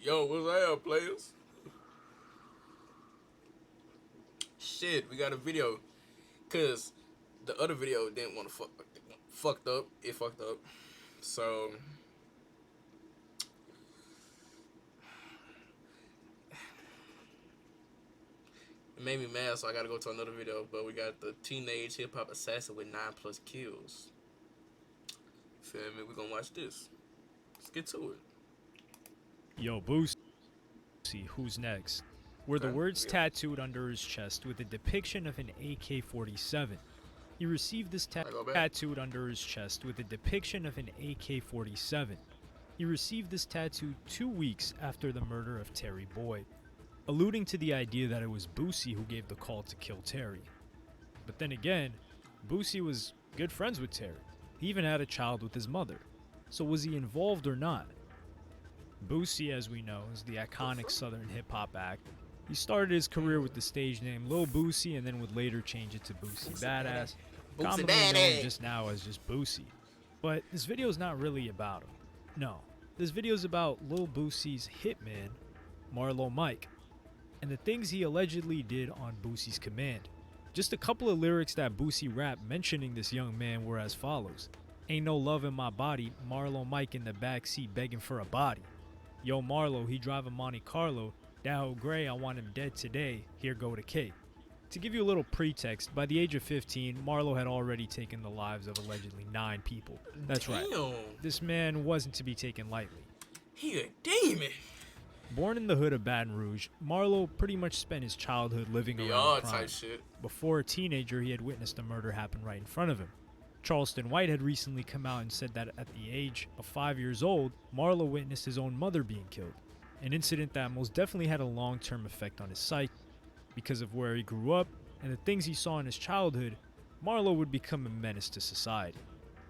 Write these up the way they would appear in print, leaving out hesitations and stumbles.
Yo, what's up, players? Shit, we got a video. Cause the other video didn't want to fucked up. It fucked up. So it made me mad, so I gotta go to another video. But we got the teenage hip hop assassin with 9+ kills. Feel me? We gonna watch this. Let's get to it. Yo, Boosie, who's next? Were the Okay, words yeah. tattooed under his chest with a depiction of an AK-47. He received this I go back. tattooed under his chest with a depiction of an AK-47. He received this tattoo 2 weeks after the murder of Terry Boyd, alluding to the idea that it was Boosie who gave the call to kill Terry. But then again, Boosie was good friends with Terry. He even had a child with his mother. So was he involved or not? Boosie, as we know, is the iconic Southern hip-hop act. He started his career with the stage name Lil Boosie and then would later change it to Boosie Badass, commonly known just now as just Boosie. But this video is not really about him. No, this video is about Lil Boosie's hitman, Marlo Mike, and the things he allegedly did on Boosie's command. Just a couple of lyrics that Boosie rapped mentioning this young man were as follows. Ain't no love in my body, Marlo Mike in the backseat begging for a body. Yo Marlo, he drive a Monte Carlo, Dow Gray, I want him dead today, here go to K. To give you a little pretext, by the age of 15, Marlo had already taken the lives of allegedly 9 people. That's right, this man wasn't to be taken lightly. He a demon. Born in the hood of Baton Rouge, Marlo pretty much spent his childhood living around crime. Type shit. Before a teenager, he had witnessed a murder happen right in front of him. Charleston White had recently come out and said that at the age of 5 years old, Marlo witnessed his own mother being killed, an incident that most definitely had a long-term effect on his psyche. Because of where he grew up and the things he saw in his childhood, Marlo would become a menace to society.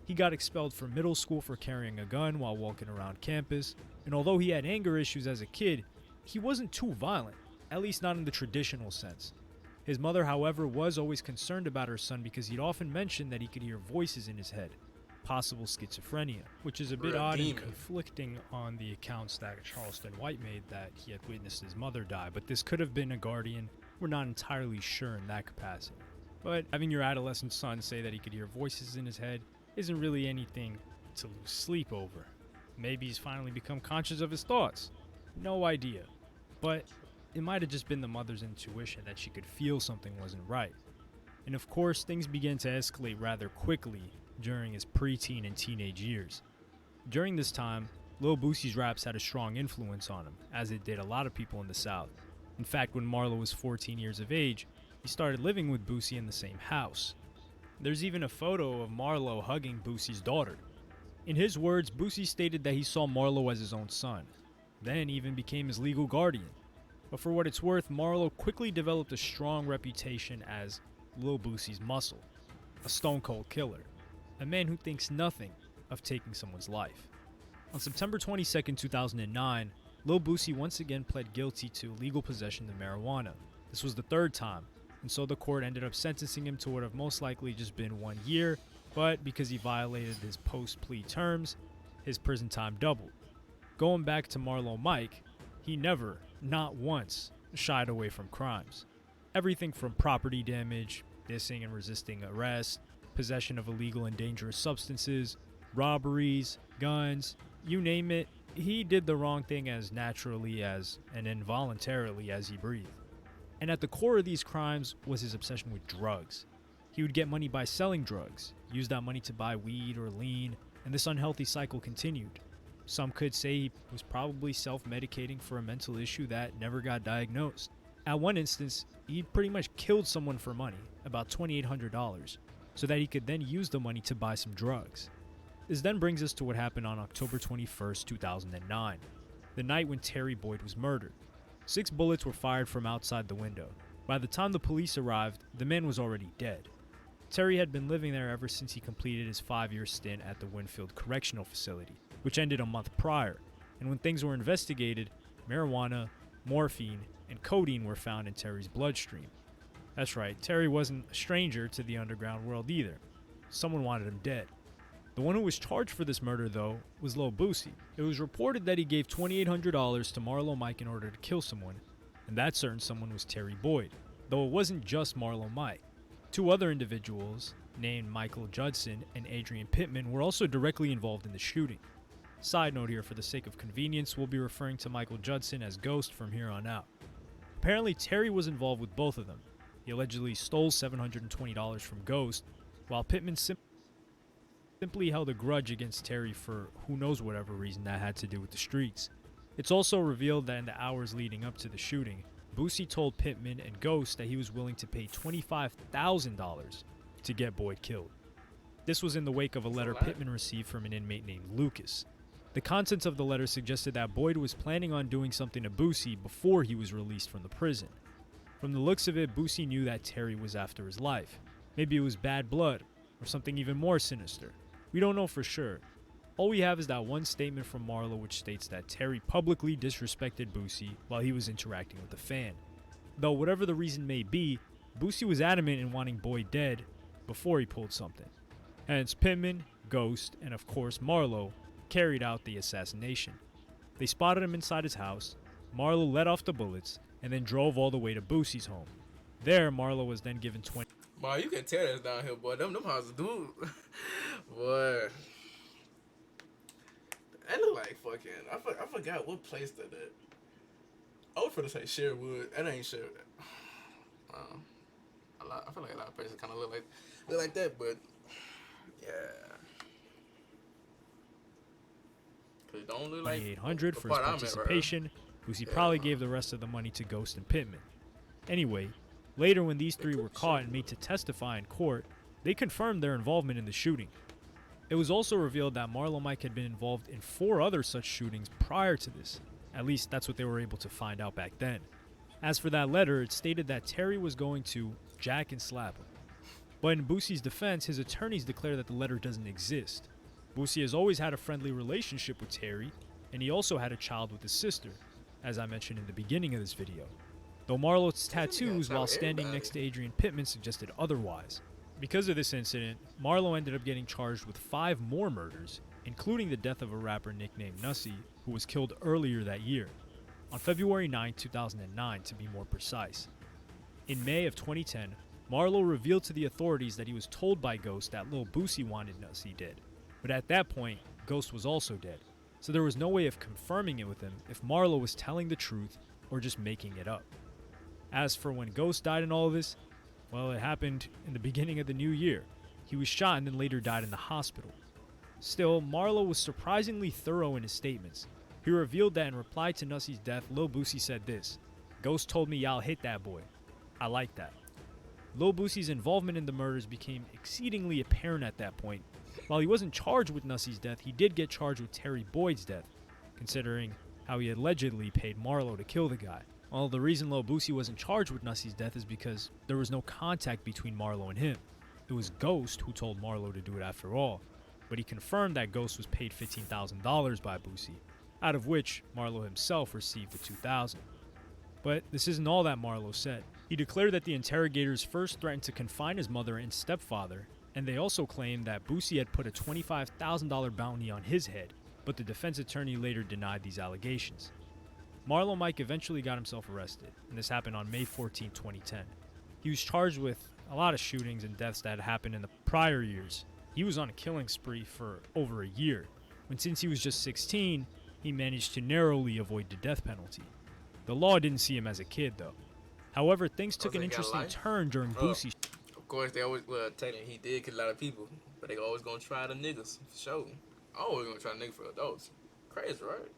He got expelled from middle school for carrying a gun while walking around campus, and although he had anger issues as a kid, he wasn't too violent, at least not in the traditional sense. His mother, however, was always concerned about her son because he'd often mentioned that he could hear voices in his head, possible schizophrenia, which is a bit odd and conflicting on the accounts that Charleston White made that he had witnessed his mother die, but this could have been a guardian. We're not entirely sure in that capacity. But having your adolescent son say that he could hear voices in his head isn't really anything to lose sleep over. Maybe he's finally become conscious of his thoughts. No idea. But it might have just been the mother's intuition that she could feel something wasn't right. And of course, things began to escalate rather quickly during his preteen and teenage years. During this time, Lil Boosie's raps had a strong influence on him, as it did a lot of people in the South. In fact, when Marlo was 14 years of age, he started living with Boosie in the same house. There's even a photo of Marlo hugging Boosie's daughter. In his words, Boosie stated that he saw Marlo as his own son, then even became his legal guardian. But for what it's worth, Marlo quickly developed a strong reputation as Lil Boosie's muscle, a stone cold killer, a man who thinks nothing of taking someone's life. On September 22, 2009, Lil Boosie once again pled guilty to illegal possession of marijuana. This was the 3rd time, and so the court ended up sentencing him to what have most likely just been 1 year, but because he violated his post-plea terms, his prison time doubled. Going back to Marlo Mike, he never, not once, shied away from crimes. Everything from property damage, dissing and resisting arrest, possession of illegal and dangerous substances, robberies, guns, you name it, he did the wrong thing as naturally as and involuntarily as he breathed. And at the core of these crimes was his obsession with drugs. He would get money by selling drugs, use that money to buy weed or lean, and this unhealthy cycle continued. Some could say he was probably self-medicating for a mental issue that never got diagnosed. At one instance, he pretty much killed someone for money, about $2,800, so that he could then use the money to buy some drugs. This then brings us to what happened on October 21st, 2009, the night when Terry Boyd was murdered. 6 bullets were fired from outside the window. By the time the police arrived, the man was already dead. Terry had been living there ever since he completed his 5-year stint at the Winfield Correctional Facility, which ended a month prior, and when things were investigated, marijuana, morphine, and codeine were found in Terry's bloodstream. That's right, Terry wasn't a stranger to the underground world either. Someone wanted him dead. The one who was charged for this murder, though, was Lil Boosie. It was reported that he gave $2,800 to Marlo Mike in order to kill someone, and that certain someone was Terry Boyd, though it wasn't just Marlo Mike. Two other individuals, named Michael Judson and Adrian Pittman, were also directly involved in the shooting. Side note here, for the sake of convenience, we'll be referring to Michael Judson as Ghost from here on out. Apparently, Terry was involved with both of them. He allegedly stole $720 from Ghost, while Pittman simply held a grudge against Terry for who knows whatever reason that had to do with the streets. It's also revealed that in the hours leading up to the shooting, Boosie told Pittman and Ghost that he was willing to pay $25,000 to get Boyd killed. This was in the wake of a letter Pittman received from an inmate named Lucas. The contents of the letter suggested that Boyd was planning on doing something to Boosie before he was released from the prison. From the looks of it, Boosie knew that Terry was after his life. Maybe it was bad blood, or something even more sinister. We don't know for sure. All we have is that one statement from Marlo which states that Terry publicly disrespected Boosie while he was interacting with a fan. Though whatever the reason may be, Boosie was adamant in wanting Boyd dead before he pulled something. Hence Pittman, Ghost, and of course Marlo carried out the assassination. They spotted him inside his house, Marlo let off the bullets, and then drove all the way to Boosie's home. There, Marlo was then given 20. Boy, you can tell that's downhill, boy. Them houses, dude. Boy. That look like fucking, I forgot what place that at. I was finna say Sherwood. That ain't Sherwood. I feel like a lot of places kind of look like that, but yeah. It don't look like $2,800 for his participation. Boosie probably gave the rest of the money to Ghost and Pittman. Anyway, later when these three were caught and made to testify in court, they confirmed their involvement in the shooting. It was also revealed that Marlo Mike had been involved in 4 other such shootings prior to this. At least that's what they were able to find out back then. As for that letter, it stated that Terry was going to jack and slap him. But in Boosie's defense, his attorneys declare that the letter doesn't exist. Boosie has always had a friendly relationship with Terry, and he also had a child with his sister, as I mentioned in the beginning of this video. Though Marlo's tattoos while standing next to Adrian Pittman suggested otherwise. Because of this incident, Marlo ended up getting charged with 5 more murders, including the death of a rapper nicknamed Nussie, who was killed earlier that year, on February 9, 2009 to be more precise. In May of 2010, Marlo revealed to the authorities that he was told by Ghost that Lil Boosie wanted Nussie dead. But at that point, Ghost was also dead, so there was no way of confirming it with him if Marlo was telling the truth or just making it up. As for when Ghost died in all of this, well, it happened in the beginning of the new year. He was shot and then later died in the hospital. Still, Marlo was surprisingly thorough in his statements. He revealed that in reply to Nussie's death, Lil Boosie said this: "Ghost told me y'all hit that boy. I like that." Lil Boosie's involvement in the murders became exceedingly apparent at that point. While he wasn't charged with Nussie's death, he did get charged with Terry Boyd's death, considering how he allegedly paid Marlo to kill the guy. Well, the reason Lil Boosie wasn't charged with Nussie's death is because there was no contact between Marlo and him. It was Ghost who told Marlo to do it after all, but he confirmed that Ghost was paid $15,000 by Boosie, out of which Marlo himself received the $2,000. But this isn't all that Marlo said. He declared that the interrogators first threatened to confine his mother and stepfather, and they also claimed that Boosie had put a $25,000 bounty on his head, but the defense attorney later denied these allegations. Marlo Mike eventually got himself arrested, and this happened on May 14, 2010. He was charged with a lot of shootings and deaths that had happened in the prior years. He was on a killing spree for over a year, when since he was just 16, he managed to narrowly avoid the death penalty. The law didn't see him as a kid, though. However, things took an interesting turn during Boosie's. Of course, they always, technically he did kill a lot of people, but they always gonna try the niggas, for sure. Always gonna try the niggas for adults. Crazy, right?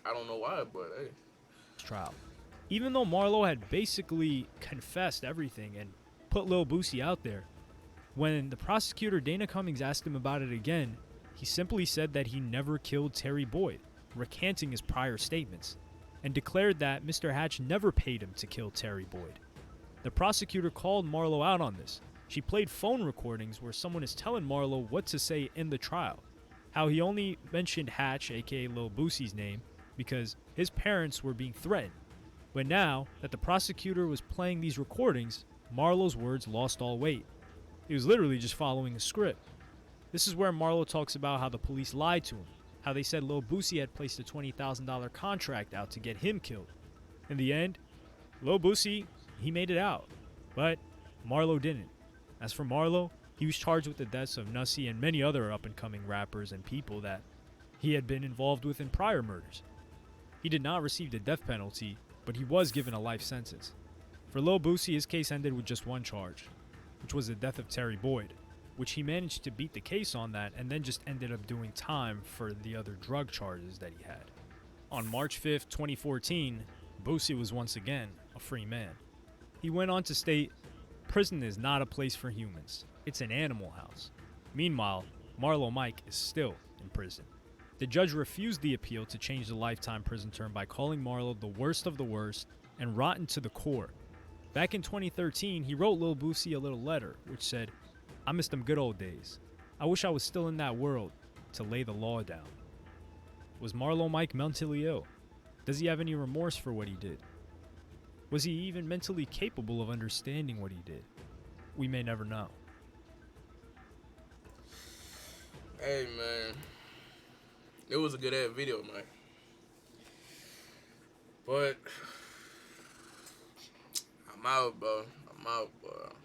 I don't know why, but hey. Trial. Even though Marlo had basically confessed everything and put Lil Boosie out there, when the prosecutor Dana Cummings asked him about it again, he simply said that he never killed Terry Boyd, recanting his prior statements, and declared that Mr. Hatch never paid him to kill Terry Boyd. The prosecutor called Marlo out on this. She played phone recordings where someone is telling Marlo what to say in the trial, how he only mentioned Hatch, aka Lil Boosie's name, because his parents were being threatened. But now that the prosecutor was playing these recordings, Marlo's words lost all weight. He was literally just following a script. This is where Marlo talks about how the police lied to him, how they said Lil Boosie had placed a $20,000 contract out to get him killed. In the end, Lil Boosie, he made it out, but Marlo didn't. As for Marlo, he was charged with the deaths of Nussie and many other up-and-coming rappers and people that he had been involved with in prior murders. He did not receive the death penalty, but he was given a life sentence. For Lil Boosie, his case ended with just one charge, which was the death of Terry Boyd, which he managed to beat the case on that and then just ended up doing time for the other drug charges that he had. On March 5th, 2014, Boosie was once again a free man. He went on to state, "Prison is not a place for humans. It's an animal house." Meanwhile, Marlo Mike is still in prison. The judge refused the appeal to change the lifetime prison term by calling Marlo the worst of the worst and rotten to the core. Back in 2013, he wrote Lil Boosie a little letter, which said, "I miss them good old days. I wish I was still in that world to lay the law down." Was Marlo Mike mentally ill? Does he have any remorse for what he did? Was he even mentally capable of understanding what he did? We may never know. Hey, man. It was a good ass video, man. But I'm out, bro. I'm out, bro.